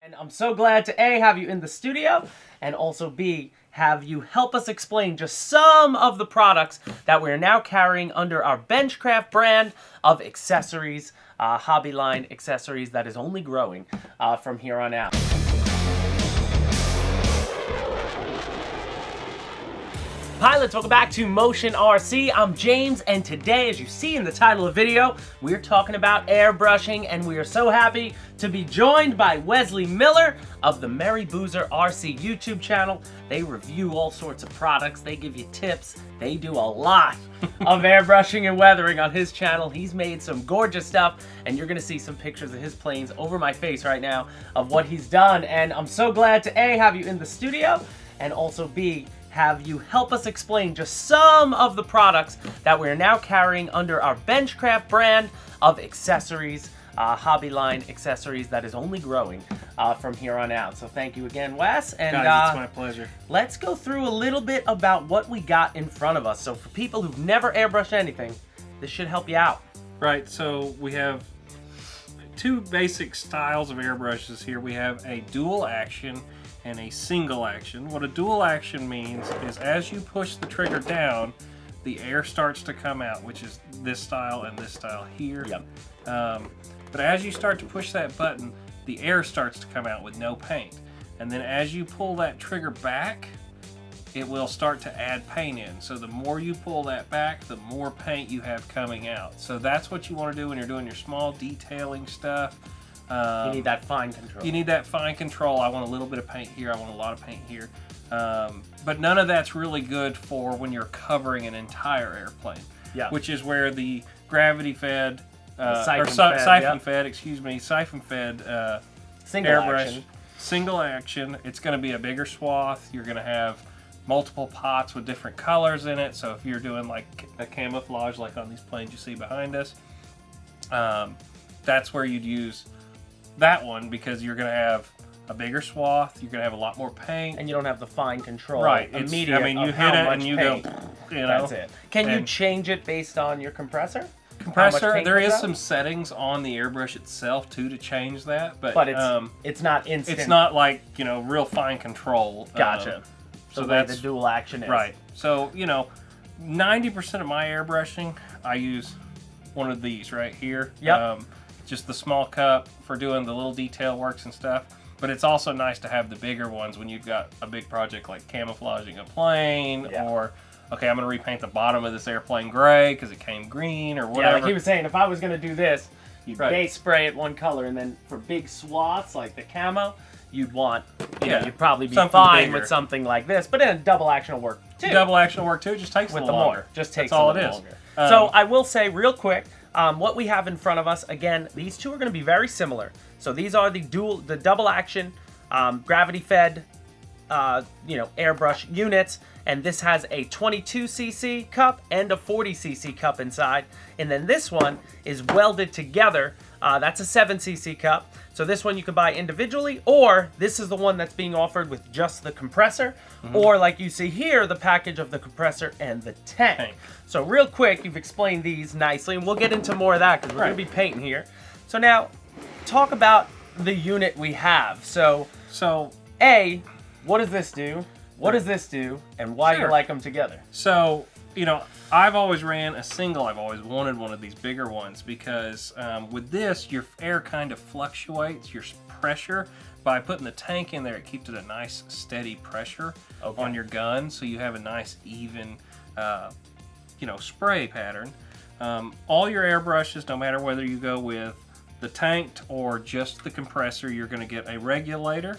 And I'm so glad to A, have you in the studio, and also B, have you help us explain just some of the products that we're now carrying under our Benchcraft brand of accessories, hobby line accessories that is only growing from here on out. Pilots, welcome back to Motion RC. I'm James, and today, as you see in the title of the video, we're talking about airbrushing, and we are so happy to be joined by Wesley Miller of the Merry Boozer RC YouTube channel. They review all sorts of products, they give you tips, they do a lot of airbrushing and weathering on his channel. He's made some gorgeous stuff, and you're gonna see some pictures of his planes over my face right now of what he's done. And I'm so glad to A, have you in the studio, and also B, have you help us explain just some of the products that we're now carrying under our Benchcraft brand of accessories, hobby line accessories that is only growing from here on out. So thank you again, Wes. And guys, it's my pleasure. Let's go through a little bit about what we got in front of us. So for people who've never airbrushed anything, this should help you out. Right, so we have two basic styles of airbrushes here. We have a dual action and a single action. What a dual action means is as you push the trigger down, the air starts to come out, which is this style and this style here. Yep. But as you start to push that button, the air starts to come out with no paint. And then as you pull that trigger back, it will start to add paint in. So the more you pull that back, the more paint you have coming out. So that's what you want to do when you're doing your small detailing stuff. You need that fine control. You need that fine control. I want a little bit of paint here. I want a lot of paint here. But none of that's really good for when you're covering an entire airplane. Yeah. Which is where the gravity-fed, siphon-fed single airbrush, action. Single action. It's going to be a bigger swath. You're going to have multiple pots with different colors in it. So if you're doing like a camouflage like on these planes you see behind us, that's where you'd use that one, because you're going to have a bigger swath, you're going to have a lot more paint, and you don't have the fine control. Right. Immediate. I mean, you hit it and you paint. go, you know. That's it. Can you change it based on your compressor? Compressor, there is some settings on the airbrush itself too to change that, but it's not instant. It's not like, you know, real fine control. Gotcha. So that's the dual action is. Right. So, you know, 90% of my airbrushing, I use one of these right here. Yep. Just the small cup for doing the little detail works and stuff. But it's also nice to have the bigger ones when you've got a big project like camouflaging a plane, or, okay, I'm going to repaint the bottom of this airplane gray because it came green or whatever. Yeah, like he was saying, if I was going to do this, you'd base spray it one color, and then for big swaths like the camo, you'd want, you know, you'd probably be something fine bigger with something like this. But then double action will work too. Double action will work too, just takes a little longer. Just takes That's all a little it is. longer. So I will say real quick, what we have in front of us, again, these two are going to be very similar. So these are the double action, gravity-fed, airbrush units, and this has a 22cc cup and a 40cc cup inside. And then this one is welded together. That's a 7cc cup. So this one you can buy individually, or this is the one that's being offered with just the compressor, or like you see here, the package of the compressor and the tank. So real quick, you've explained these nicely, and we'll get into more of that because we're going to be painting here. So now, talk about the unit we have. So A, what does this do? What does this do? And why do you like them together? So, you know, I've always ran a single. I've always wanted one of these bigger ones because with this, your air kind of fluctuates, your pressure. By putting the tank in there, it keeps it a nice steady pressure on your gun, so you have a nice even, spray pattern. All your airbrushes, no matter whether you go with the tanked or just the compressor, you're going to get a regulator.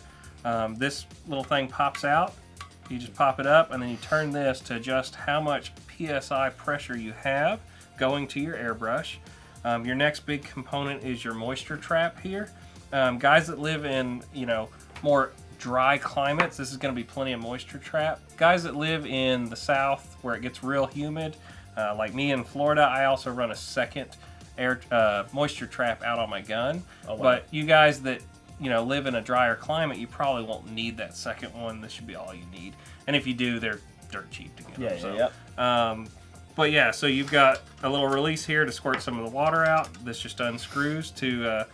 This little thing pops out. You just pop it up, and then you turn this to adjust how much PSI pressure you have going to your airbrush. Your next big component is your moisture trap here. Guys that live in, more dry climates, this is going to be plenty of moisture trap. Guys that live in the south where it gets real humid, like me in Florida, I also run a second moisture trap out on my gun. Oh, wow. But you guys that live in a drier climate, you probably won't need that second one. This should be all you need. And if you do, they're dirt cheap to get them. But yeah, so you've got a little release here to squirt some of the water out. This just unscrews to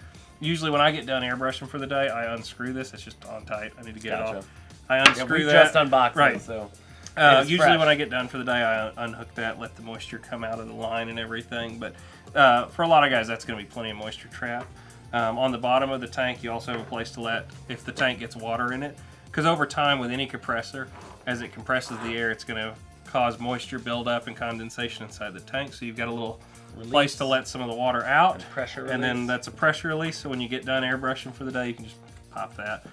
Usually when I get done airbrushing for the day, I unscrew this. It's just on tight. I need to get it Gotcha. off. I unscrew we that. just unboxed Right. it, so Usually fresh. when I get done for the day, I unhook that, let the moisture come out of the line and everything. But for a lot of guys, that's going to be plenty of moisture trap. On the bottom of the tank, you also have a place to let, if the tank gets water in it, because over time with any compressor, as it compresses the air, it's going to cause moisture buildup and condensation inside the tank. So you've got a little place to let some of the water out, and pressure release. And then that's a pressure release. So when you get done airbrushing for the day, you can just pop that.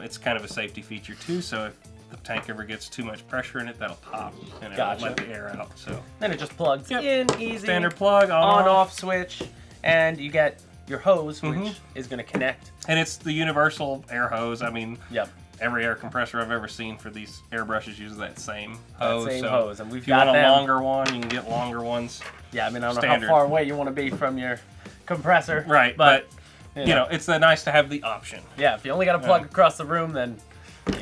It's kind of a safety feature too. So if the tank ever gets too much pressure in it, that'll pop and it'll let the air out. So then it just plugs in easy. Standard plug on off switch, and you get your hose, which is going to connect. And it's the universal air hose. I mean, Yep. Every air compressor I've ever seen for these airbrushes uses that same hose. And we've if you got want a them. longer one, you can get longer ones. Yeah, I mean, I don't Standard. know how far away you want to be from your compressor. Right, but you know, it's nice to have the option. Yeah, if you only got to plug across the room, then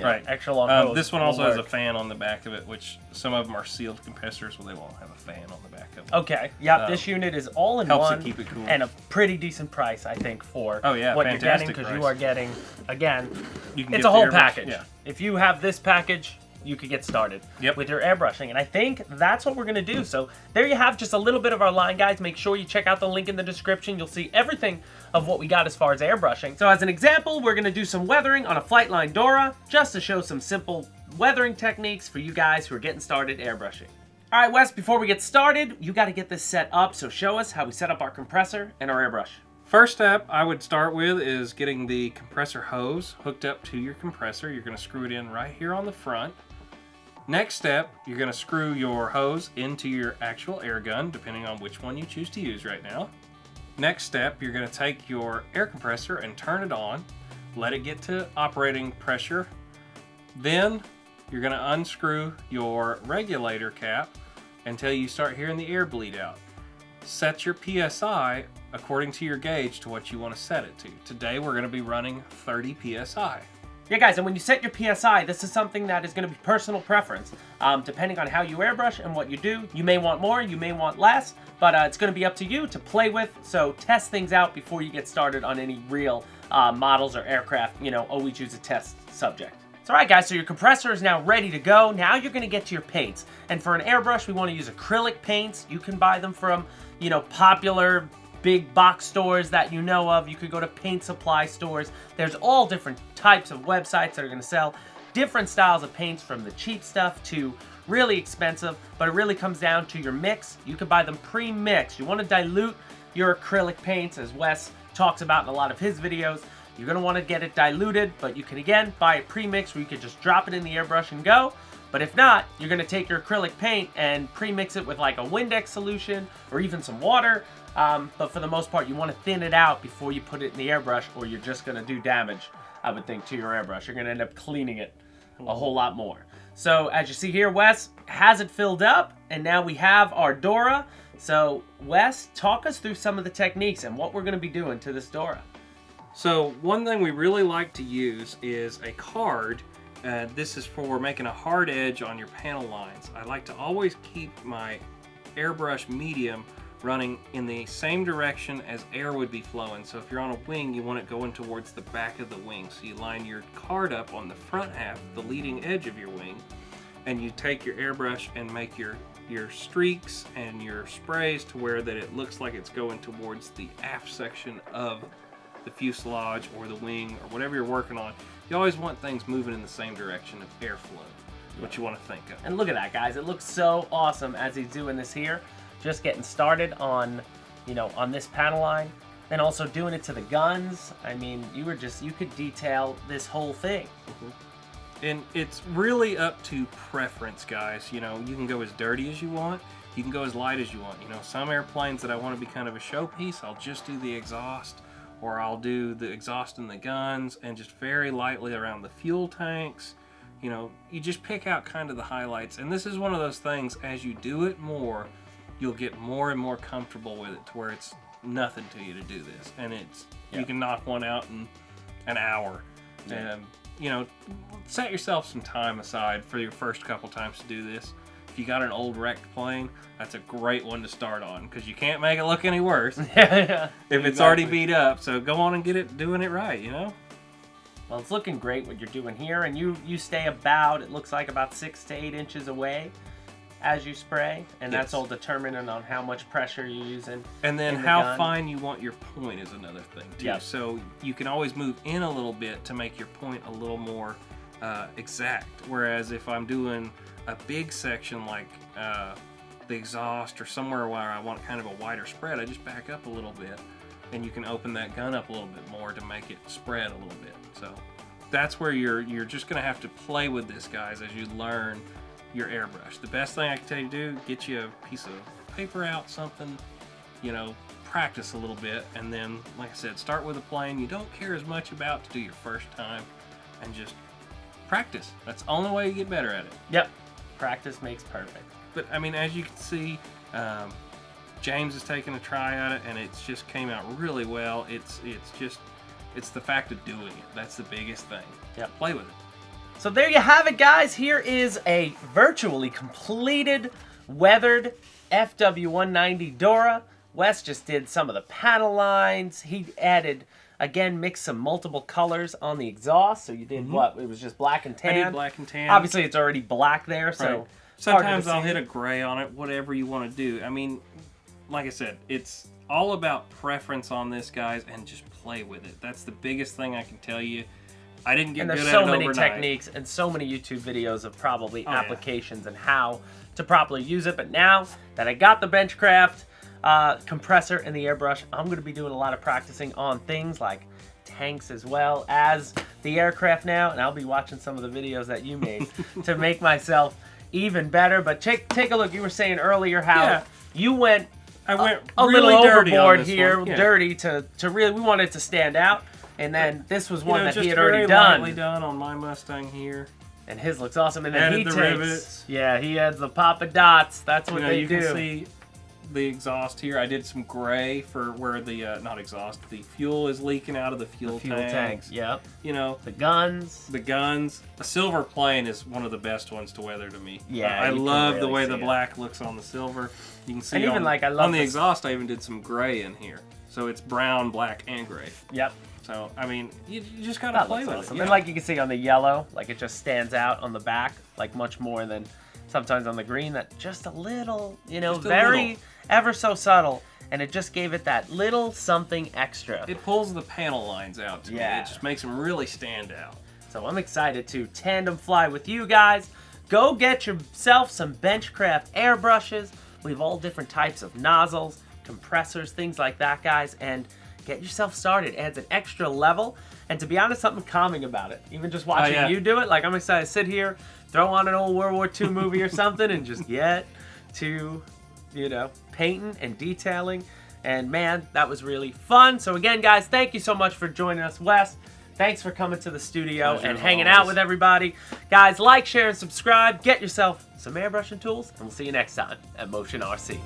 right, extra long hose. This one also will has a work. fan on the back of it, which some of them are sealed compressors, well, they won't have a fan on the back of it. Okay, yeah, this unit is all in helps one it keep it cool. and a pretty decent price, I think, for Oh, yeah, what you're getting, fantastic because you price. are getting, again, You can it's get a the whole airbrush, package. yeah. If you have this package, you could get started with your airbrushing. And I think that's what we're going to do. So there you have just a little bit of our line, guys. Make sure you check out the link in the description. You'll see everything of what we got as far as airbrushing. So as an example, we're going to do some weathering on a Flightline Dora, just to show some simple weathering techniques for you guys who are getting started airbrushing. All right, Wes, before we get started, you got to get this set up. So show us how we set up our compressor and our airbrush. First step I would start with is getting the compressor hose hooked up to your compressor. You're going to screw it in right here on the front. Next step, you're going to screw your hose into your actual air gun, depending on which one you choose to use right now. Next step, you're going to take your air compressor and turn it on. Let it get to operating pressure. Then you're going to unscrew your regulator cap until you start hearing the air bleed out. Set your PSI according to your gauge to what you want to set it to. Today we're going to be running 30 PSI. Yeah, guys, and when you set your PSI, this is something that is going to be personal preference. Depending on how you airbrush and what you do, you may want more, you may want less, but it's going to be up to you to play with. So test things out before you get started on any real models or aircraft. You know, always use a test subject. So, all right, guys, so your compressor is now ready to go. Now you're going to get to your paints. And for an airbrush, we want to use acrylic paints. You can buy them from, you know, popular big box stores that you know of. You could go to paint supply stores. There's all different types of websites that are going to sell different styles of paints, from the cheap stuff to really expensive, but it really comes down to your mix. You can buy them pre-mixed. You want to dilute your acrylic paints, as Wes talks about in a lot of his videos. You're going to want to get it diluted, but you can, again, buy it pre-mixed where you can just drop it in the airbrush and go. But if not, you're going to take your acrylic paint and pre-mix it with like a Windex solution or even some water. But for the most part, you want to thin it out before you put it in the airbrush, or you're just going to do damage, I would think, to your airbrush. You're going to end up cleaning it a whole lot more. So as you see here, Wes has it filled up, and now we have our Dora. So Wes, talk us through some of the techniques and what we're going to be doing to this Dora. So one thing we really like to use is a card. This is for making a hard edge on your panel lines. I like to always keep my airbrush medium running in the same direction as air would be flowing. So if you're on a wing, you want it going towards the back of the wing. So you line your card up on the front half, the leading edge of your wing, and you take your airbrush and make your streaks and your sprays to where that it looks like it's going towards the aft section of the fuselage or the wing or whatever you're working on. You always want things moving in the same direction of airflow, what you want to think of. And look at that, guys. It looks so awesome as he's doing this here. Just getting started on, you know, on this panel line. And also doing it to the guns. I mean, you could detail this whole thing. And it's really up to preference, guys. You know, you can go as dirty as you want. You can go as light as you want. You know, some airplanes that I want to be kind of a showpiece, I'll just do the exhaust, or I'll do the exhaust and the guns and just very lightly around the fuel tanks. You know, you just pick out kind of the highlights. And this is one of those things, as you do it more, you'll get more and more comfortable with it to where it's nothing to you to do this. And it's you can knock one out in an hour. And, you know, set yourself some time aside for your first couple times to do this. If you got an old wrecked plane, that's a great one to start on because you can't make it look any worse if it's already beat up. So go on and get it doing it right, you know? Well, it's looking great what you're doing here, and you stay about, it looks like about 6 to 8 inches away as you spray, and that's all determinant on how much pressure you're using. And then how fine you want your point is another thing too. Yep. So you can always move in a little bit to make your point a little more exact. Whereas if I'm doing a big section like the exhaust or somewhere where I want kind of a wider spread, I just back up a little bit, and you can open that gun up a little bit more to make it spread a little bit. So that's where you're just gonna have to play with this, guys, as you learn your airbrush. The best thing I can tell you to do, get you a piece of paper out, something, you know, practice a little bit, and then, like I said, start with a plane you don't care as much about to do your first time, and just practice. That's the only way you get better at it. Yep, practice makes perfect. But I mean, as you can see, James is taking a try at it, and it's just came out really well. It's the fact of doing it. That's the biggest thing. Yep. Play with it. So there you have it, guys. Here is a virtually completed, weathered FW190 Dora. Wes just did some of the panel lines. He added, again, mixed some multiple colors on the exhaust. So you did what? It was just black and tan? I did black and tan. Obviously, it's already black there, so... Right. Sometimes I'll hit a gray on it, whatever you want to do. I mean, like I said, it's all about preference on this, guys, and just play with it. That's the biggest thing I can tell you. I didn't get good at it overnight. And there's so many techniques and so many YouTube videos of probably applications and how to properly use it. But now that I got the Benchcraft compressor and the airbrush, I'm going to be doing a lot of practicing on things like tanks as well as the aircraft now. And I'll be watching some of the videos that you made to make myself even better. But take a look. You were saying earlier how you went I went a really little dirty overboard on this here, one. Yeah. dirty to really, we wanted it to stand out. And then this was one that just he had already done. lightly done on my Mustang here. And his looks awesome. And then Added he the takes, rivets. yeah, he adds the Papa Dots. That's what they you do. can see the exhaust here. I did some gray for where the not exhaust, the fuel is leaking out of the fuel tanks. Yep. You know, The guns. the guns. A silver plane is one of the best ones to weather to me. Yeah, I you can love the really way see the it. black looks on the silver. You can see And even, on, like, I love on the this- exhaust. I even did some gray in here, so it's brown, black, and gray. Yep. So I mean, you just gotta That play looks with awesome. it. Yeah. And like you can see on the yellow, like it just stands out on the back, like much more than sometimes on the green. That just a little, you know, Just a very little. ever so subtle. And it just gave it that little something extra. It pulls the panel lines out to me. Yeah. It just makes them really stand out. So I'm excited to tandem fly with you guys. Go get yourself some Benchcraft airbrushes. We have all different types of nozzles, compressors, things like that, guys. And get yourself started. It adds an extra level. And to be honest, something calming about it. Even just watching you do it, like I'm excited to sit here, throw on an old World War II movie or something and just get to, you know, painting and detailing. And man, that was really fun. So again, guys, thank you so much for joining us. Wes, thanks for coming to the studio Pleasure and as hanging always. out with everybody. Guys, like, share, and subscribe. Get yourself some airbrushing tools, and we'll see you next time at Motion RC.